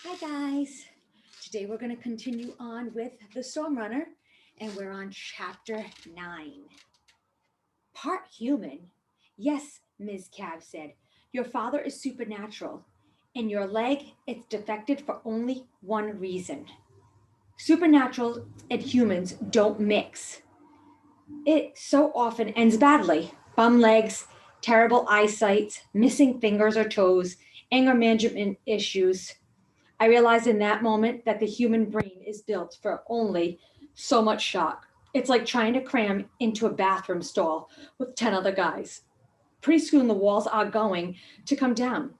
Hi guys. Today we're going to continue on with The Storm Runner and we're on chapter 9. Part human? Yes, Ms. Cab said. Your father is supernatural and your leg it's defected for only one reason. Supernatural and humans don't mix. It so often ends badly. Bum legs, terrible eyesight, missing fingers or toes, anger management issues. I realized in that moment that the human brain is built for only so much shock. It's like trying to cram into a bathroom stall with 10 other guys. Pretty soon the walls are going to come down.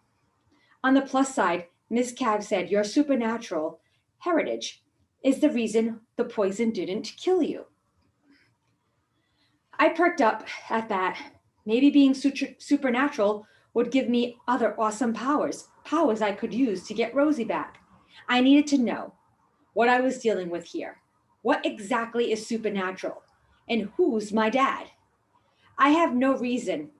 On the plus side, Ms. Cav said your supernatural heritage is the reason the poison didn't kill you. I perked up at that. Maybe being supernatural would give me other awesome powers I could use to get Rosie back. I needed to know what I was dealing with here. What exactly is supernatural? And who's my dad? I have no reason,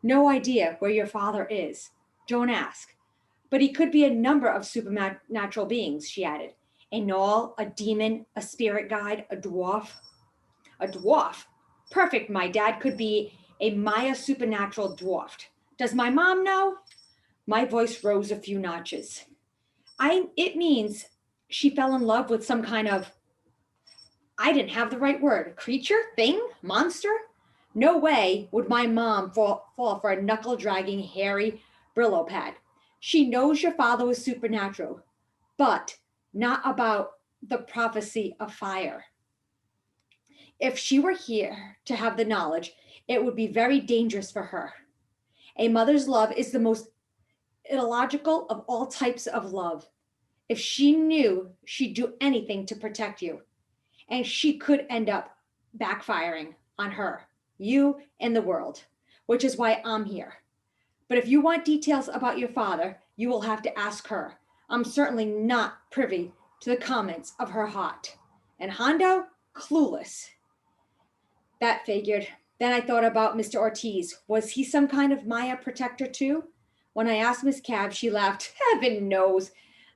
no idea where your father is. Don't ask. But he could be a number of supernatural beings, she added. A gnoll, a demon, a spirit guide, a dwarf. A dwarf? Perfect, my dad could be a Maya supernatural dwarf. Does my mom know? My voice rose a few notches. It means she fell in love with some kind of I didn't have the right word. Creature? Thing? Monster? No way would my mom fall for a knuckle dragging, hairy Brillo pad. She knows your father was supernatural, but not about the prophecy of fire. If she were here to have the knowledge, it would be very dangerous for her. A mother's love is the most illogical of all types of love. If she knew, she'd do anything to protect you. And she could end up backfiring on her, you, and the world, which is why I'm here. But if you want details about your father, you will have to ask her. I'm certainly not privy to the comments of her heart. And Hondo, clueless. That figured. Then I thought about Mr. Ortiz. Was he some kind of Maya protector too? When I asked Miss Cab, she laughed. Heaven knows.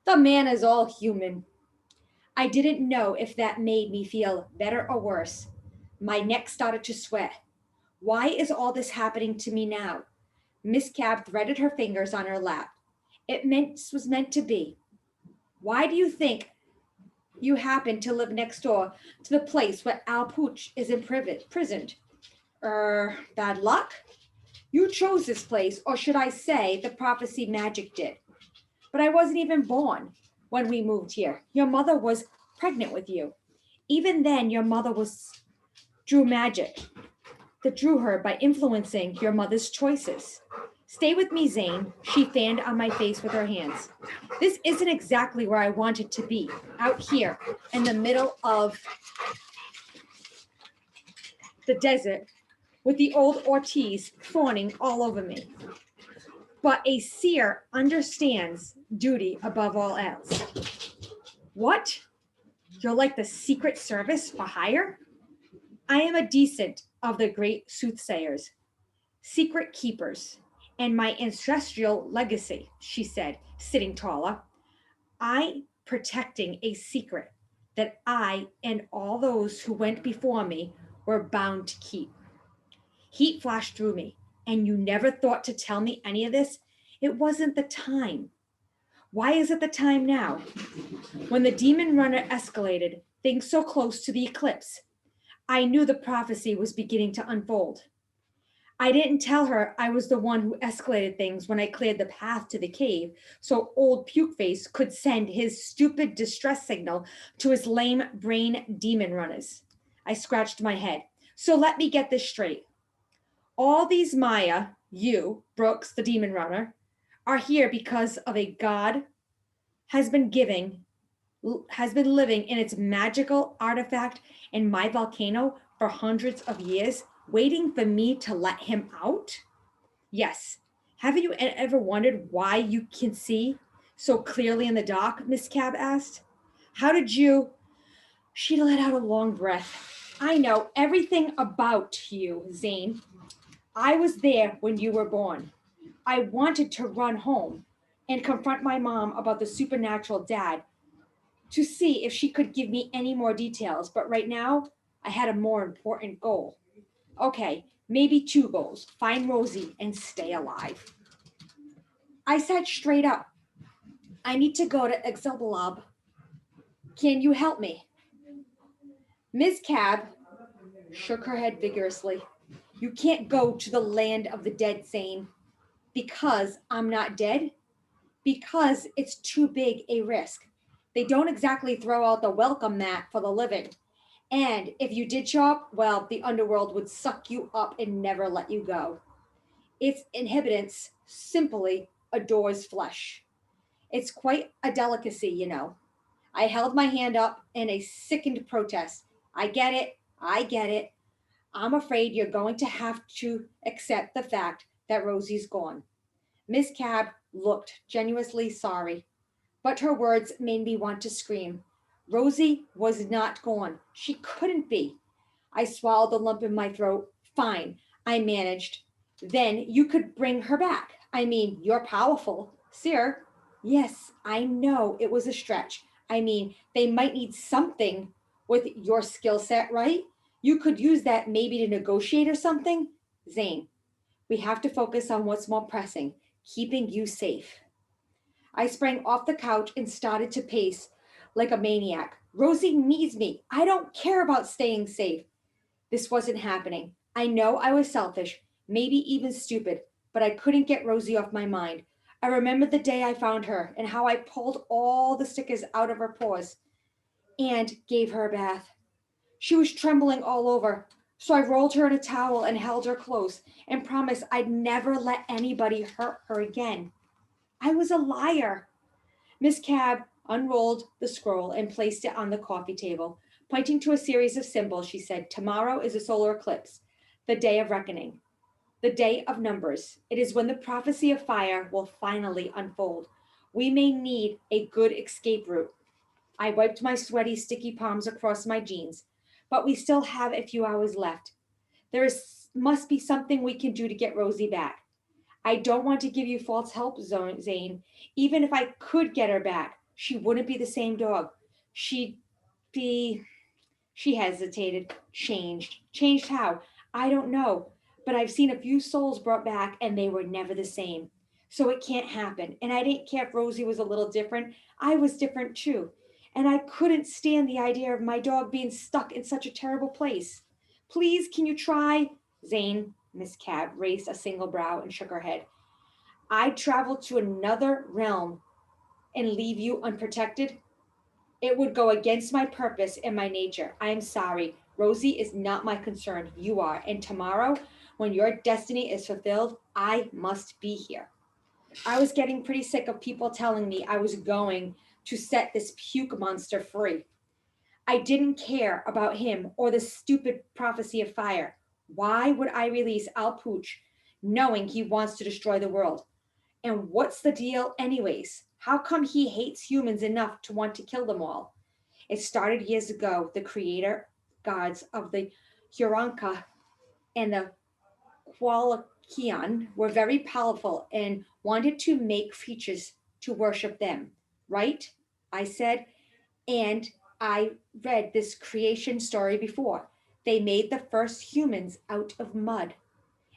The man is all human. I didn't know if that made me feel better or worse. My neck started to sweat. Why is all this happening to me now? Miss Cab threaded her fingers on her lap. Was meant to be. Why do you think you happen to live next door to the place where Al Pooch is imprisoned? Bad luck? You chose this place, or should I say the prophecy magic did. But I wasn't even born when we moved here. Your mother was pregnant with you. Even then, your mother was drew magic that drew her by influencing your mother's choices. Stay with me, Zane. She fanned on my face with her hands. This isn't exactly where I wanted to be, out here in the middle of the desert with the old Ortiz fawning all over me. But a seer understands duty above all else. What? You're like the Secret Service for hire? I am a decent of the great soothsayers, secret keepers, and my ancestral legacy, she said, sitting taller. I protecting a secret that I and all those who went before me were bound to keep. Heat flashed through me, and you never thought to tell me any of this? It wasn't the time. Why is it the time now? When the demon runner escalated, things so close to the eclipse, I knew the prophecy was beginning to unfold. I didn't tell her I was the one who escalated things when I cleared the path to the cave so old Pukeface could send his stupid distress signal to his lame brain demon runners. I scratched my head. So let me get this straight. All these Maya, you, Brooks, the demon runner, are here because of a god has been giving has been living in its magical artifact in my volcano for hundreds of years, waiting for me to let him out? Yes. Haven't you ever wondered why you can see so clearly in the dark? Miss Cab asked. How did you? She let out a long breath. I know everything about you, Zane. I was there when you were born. I wanted to run home, and confront my mom about the supernatural dad to see if she could give me any more details. But right now, I had a more important goal. Okay, maybe two goals: find Rosie and stay alive. I said straight up, I need to go to Exobalab. Can you help me? Ms. Cab shook her head vigorously. You can't go to the land of the dead, Zane. Because I'm not dead? Because it's too big a risk. They don't exactly throw out the welcome mat for the living. And if you did show up, well, the underworld would suck you up and never let you go. Its inhabitants simply adores flesh. It's quite a delicacy, you know. I held my hand up in a sickened protest. I get it. I get it. I'm afraid you're going to have to accept the fact that Rosie's gone. Miss Cab looked genuinely sorry, but her words made me want to scream. Rosie was not gone. She couldn't be. I swallowed the lump in my throat. Fine, I managed. Then you could bring her back. I mean, you're powerful, sir. Yes, I know it was a stretch. I mean, they might need something with your skill set, right? You could use that maybe to negotiate or something. Zane, we have to focus on what's more pressing, keeping you safe. I sprang off the couch and started to pace like a maniac. Rosie needs me. I don't care about staying safe. This wasn't happening. I know I was selfish, maybe even stupid, but I couldn't get Rosie off my mind. I remembered the day I found her and how I pulled all the stickers out of her paws and gave her a bath. She was trembling all over, so I rolled her in a towel and held her close and promised I'd never let anybody hurt her again. I was a liar. Miss Cab unrolled the scroll and placed it on the coffee table. Pointing to a series of symbols, she said, Tomorrow is a solar eclipse, the day of reckoning, the day of numbers. It is when the prophecy of fire will finally unfold. We may need a good escape route. I wiped my sweaty, sticky palms across my jeans, but we still have a few hours left. Must be something we can do to get Rosie back. I don't want to give you false hope, Zane. Even if I could get her back, she wouldn't be the same dog. She'd be. She hesitated. Changed. Changed how? I don't know. But I've seen a few souls brought back and they were never the same. So it can't happen. And I didn't care if Rosie was a little different. I was different too. And I couldn't stand the idea of my dog being stuck in such a terrible place. Please, can you try? Zane, Miss Cab, raised a single brow and shook her head. I'd travel to another realm and leave you unprotected. It would go against my purpose and my nature. I am sorry. Rosie is not my concern. You are. And tomorrow, when your destiny is fulfilled, I must be here. I was getting pretty sick of people telling me I was going to set this puke monster free. I didn't care about him or the stupid prophecy of fire. Why would I release Al Pooch knowing he wants to destroy the world? And what's the deal, anyways? How come he hates humans enough to want to kill them all? It started years ago. The creator gods of the Huronka and the Qualakian were very powerful and wanted to make creatures to worship them, right? I said, and I read this creation story before. They made the first humans out of mud.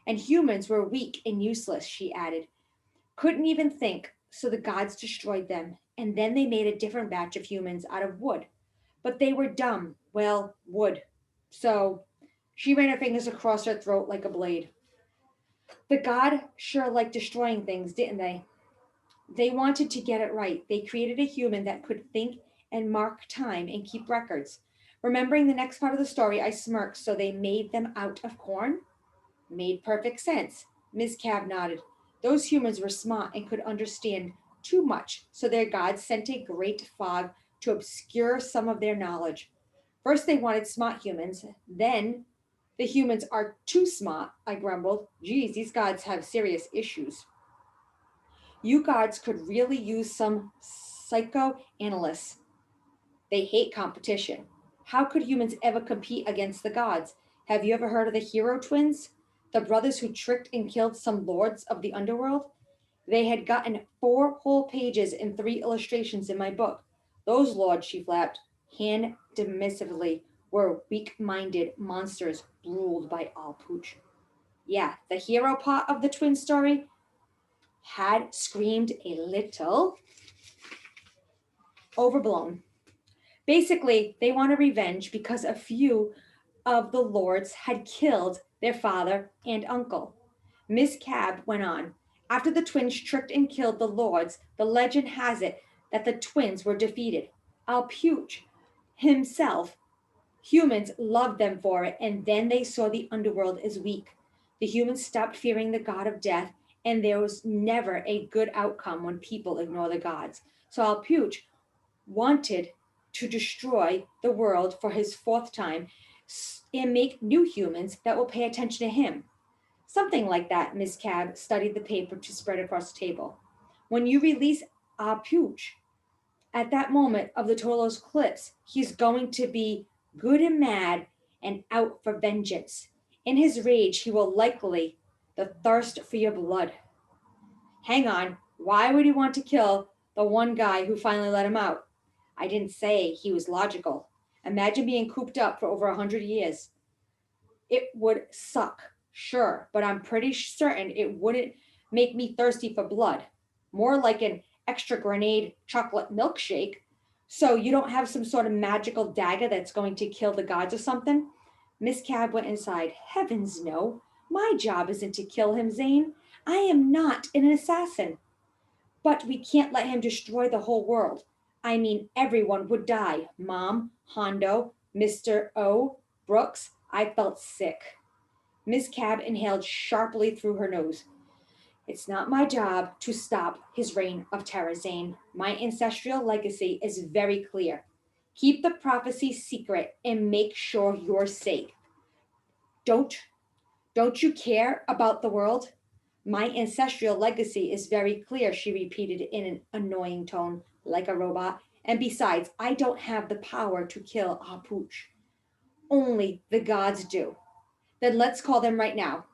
And humans were weak and useless, she added. Couldn't even think, so the gods destroyed them. And then they made a different batch of humans out of wood. But they were dumb. Well, wood. So she ran her fingers across her throat like a blade. The god sure liked destroying things, didn't they? They wanted to get it right. They created a human that could think and mark time and keep records. Remembering the next part of the story, I smirked. So they made them out of corn? Made perfect sense. Miss Cab nodded. Those humans were smart and could understand too much, so their gods sent a great fog to obscure some of their knowledge. First, they wanted smart humans. Then, the humans are too smart, I grumbled. Geez, these gods have serious issues. You gods could really use some psychoanalysts. They hate competition. How could humans ever compete against the gods? Have you ever heard of the hero twins? The brothers who tricked and killed some lords of the underworld? They had gotten 4 whole pages and 3 illustrations in my book. Those lords, she flapped, hand dismissively, were weak-minded monsters ruled by Al Pooch. Yeah, the hero part of the twin story had screamed a little overblown. Basically, they want a revenge because a few of the lords had killed their father and uncle. Miss Cab went on. After the twins tricked and killed the lords, the legend has it that the twins were defeated. Alpuch himself, humans loved them for it, and then they saw the underworld as weak. The humans stopped fearing the god of death, and there was never a good outcome when people ignore the gods. So Alpuch wanted to destroy the world for his 4th time and make new humans that will pay attention to him. Something like that, Miss Cab studied the paper to spread across the table. When you release Apuch, at that moment of the total eclipse, he's going to be good and mad and out for vengeance. In his rage, he will likely the thirst for your blood. Hang on, why would he want to kill the one guy who finally let him out? I didn't say he was logical. Imagine being cooped up for over 100 years. It would suck, sure, but I'm pretty certain it wouldn't make me thirsty for blood. More like an extra grenade chocolate milkshake. So you don't have some sort of magical dagger that's going to kill the gods or something? Miss Cab went inside. Heavens no. My job isn't to kill him, Zane. I am not an assassin. But we can't let him destroy the whole world. I mean, everyone would die. Mom, Hondo, Mr. O, Brooks. I felt sick. Miss Cab inhaled sharply through her nose. It's not my job to stop his reign of terror, Zane. My ancestral legacy is very clear. Keep the prophecy secret and make sure you're safe. Don't don't you care about the world? My ancestral legacy is very clear, she repeated in an annoying tone, like a robot. And besides, I don't have the power to kill Apuch. Only the gods do. Then let's call them right now.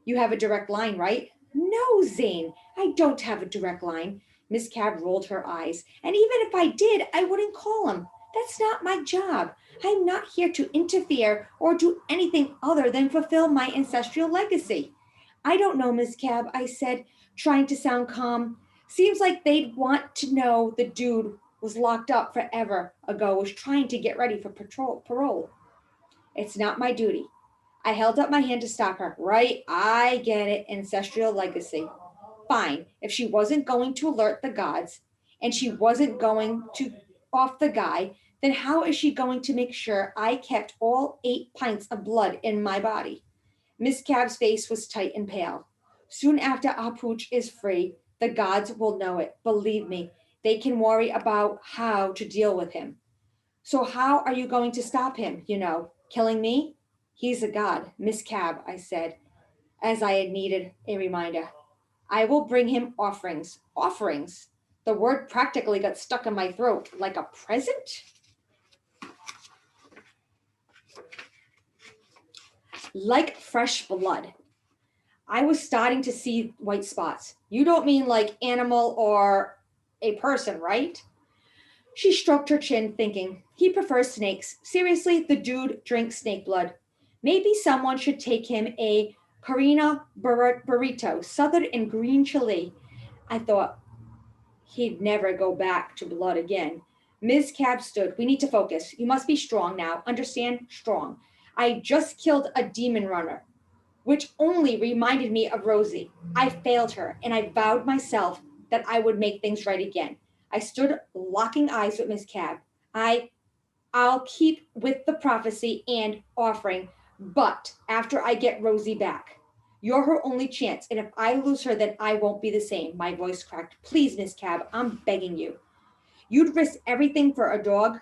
You have a direct line, right? No, Zane, I don't have a direct line. Miss Cab rolled her eyes. And even if I did, I wouldn't call him. That's not my job. I'm not here to interfere or do anything other than fulfill my ancestral legacy. I don't know, Miss Cab, I said, trying to sound calm. Seems like they'd want to know the dude was locked up forever ago, was trying to get ready for parole. It's not my duty. I held up my hand to stop her. Right, I get it, ancestral legacy. Fine, if she wasn't going to alert the gods and she wasn't going to off the guy, then how is she going to make sure I kept all 8 pints of blood in my body? Miss Cab's face was tight and pale. Soon after Apuch is free, the gods will know it. Believe me, they can worry about how to deal with him. So how are you going to stop him, killing me? He's a god, Miss Cab, I said, as I had needed a reminder. I will bring him offerings. Offerings? The word practically got stuck in my throat. Like a present? Like fresh blood. I was starting to see white spots. You don't mean like animal or a person, right? She stroked her chin, thinking, he prefers snakes. Seriously, the dude drinks snake blood. Maybe someone should take him a Carina burrito, southern and green chili. I thought he'd never go back to blood again. Ms. Cab stood. We need to focus. You must be strong now. Understand? Strong. I just killed a demon runner, which only reminded me of Rosie. I failed her, and I vowed myself that I would make things right again. I stood locking eyes with Miss Cab. I'll keep with the prophecy and offering, but after I get Rosie back. You're her only chance, and if I lose her, then I won't be the same. My voice cracked. Please, Miss Cab, I'm begging you. You'd risk everything for a dog?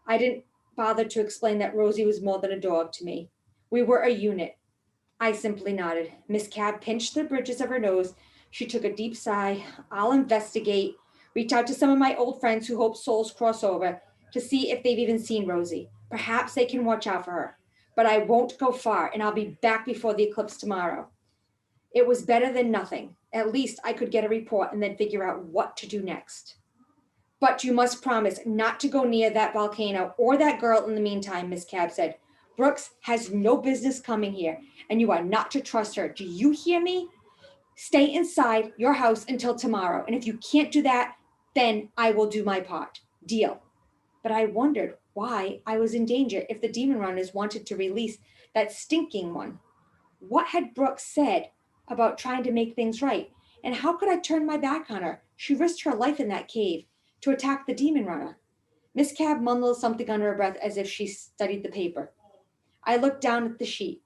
I didn't bother to explain that Rosie was more than a dog to me. We were a unit. I simply nodded. Miss Cab pinched the bridges of her nose. She took a deep sigh. I'll investigate. Reach out to some of my old friends who hope souls cross over to see if they've even seen Rosie. Perhaps they can watch out for her. But I won't go far, and I'll be back before the eclipse tomorrow. It was better than nothing. At least I could get a report and then figure out what to do next. But you must promise not to go near that volcano or that girl in the meantime, Miss Cab said. Brooks has no business coming here, and you are not to trust her. Do you hear me? Stay inside your house until tomorrow, and if you can't do that, then I will do my part. Deal. But I wondered why I was in danger if the demon runners wanted to release that stinking one. What had Brooks said about trying to make things right? And how could I turn my back on her? She risked her life in that cave to attack the demon runner. Miss Cab mumbled something under her breath as if she studied the paper. I looked down at the sheet.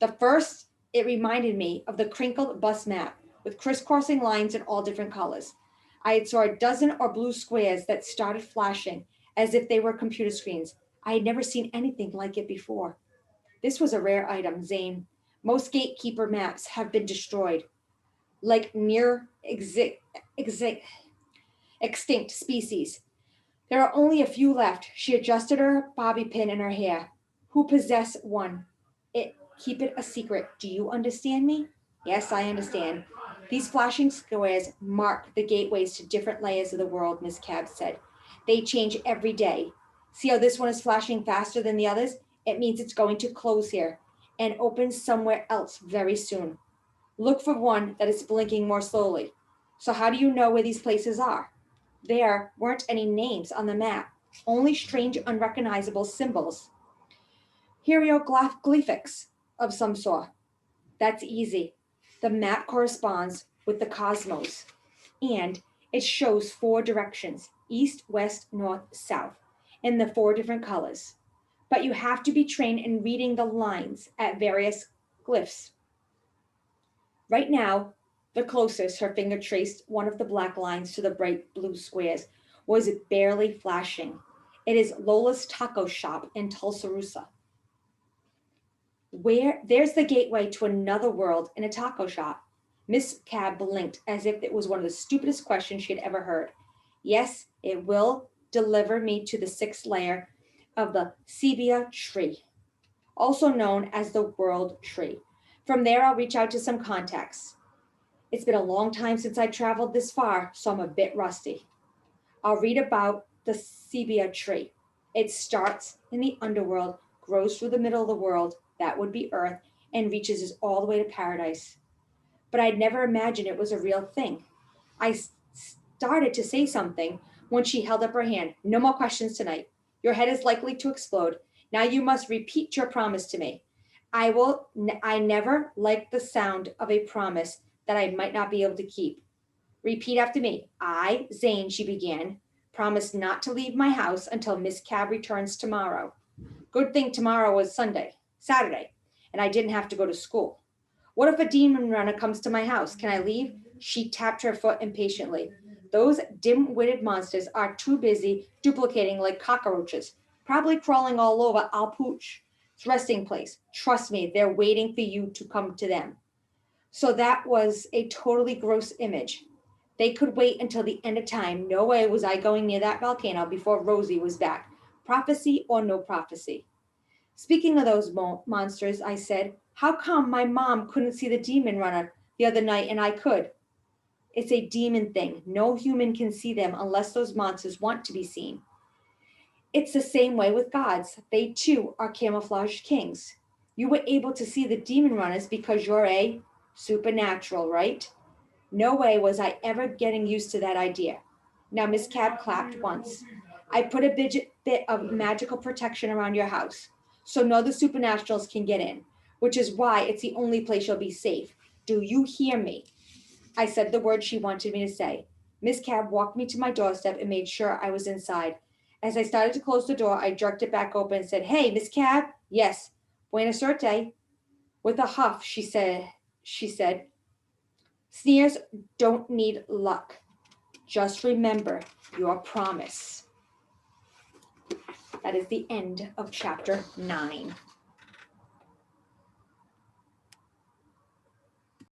The first, it reminded me of the crinkled bus map with crisscrossing lines in all different colors. I had saw a dozen or blue squares that started flashing as if they were computer screens. I had never seen anything like it before. This was a rare item, Zane. Most gatekeeper maps have been destroyed, like near extinct species. There are only a few left. She adjusted her bobby pin in her hair. Who possess one? Keep it a secret. Do you understand me? Yes, I understand. These flashing squares mark the gateways to different layers of the world, Miss Cab said. They change every day. See how this one is flashing faster than the others? It means it's going to close here and open somewhere else very soon. Look for one that is blinking more slowly. So how do you know where these places are? There weren't any names on the map, only strange, unrecognizable symbols. Hieroglyphics of some sort. That's easy. The map corresponds with the cosmos, and it shows 4 directions: east, west, north, south, in the 4 different colors. But you have to be trained in reading the lines at various glyphs. Right now, the closest her finger traced one of the black lines to the bright blue squares was barely flashing. It is Lola's Taco Shop in Tuscaloosa. There's the gateway to another world in a taco shop. Miss Cab blinked as if it was one of the stupidest questions she had ever heard. Yes, it will deliver me to the 6th layer of the Sebia tree, also known as the World Tree. From there, I'll reach out to some contacts. It's been a long time since I traveled this far, so I'm a bit rusty. I'll read about the Sebia tree. It starts in the underworld, grows through the middle of the world, that would be Earth, and reaches us all the way to paradise. But I'd never imagined it was a real thing. I started to say something when she held up her hand. No more questions tonight. Your head is likely to explode. Now you must repeat your promise to me. I never liked the sound of a promise that I might not be able to keep. Repeat after me. I, Zane, she began, promise not to leave my house until Miss Cab returns tomorrow. Good thing tomorrow was Saturday, and I didn't have to go to school. What if a demon runner comes to my house? Can I leave? She tapped her foot impatiently. Those dim-witted monsters are too busy duplicating like cockroaches, probably crawling all over Al Pooch's resting place. Trust me, they're waiting for you to come to them. So that was a totally gross image. They could wait until the end of time. No way was I going near that volcano before Rosie was back. Prophecy or no prophecy. Speaking of those monsters, I said, how come my mom couldn't see the demon runner the other night and I could? It's a demon thing. No human can see them unless those monsters want to be seen. It's the same way with gods. They too are camouflaged kings. You were able to see the demon runners because you're a supernatural, right? No way was I ever getting used to that idea. Now Miss Cab clapped once. I put a bit of magical protection around your house, so no other supernaturals can get in, which is why it's the only place you'll be safe. Do you hear me? I said the word she wanted me to say. Miss Cab walked me to my doorstep and made sure I was inside. As I started to close the door, I jerked it back open and said, Hey, Miss Cab? Yes. Buena suerte. With a huff, she said, Sneers don't need luck. Just remember your promise. That is the end of chapter 9.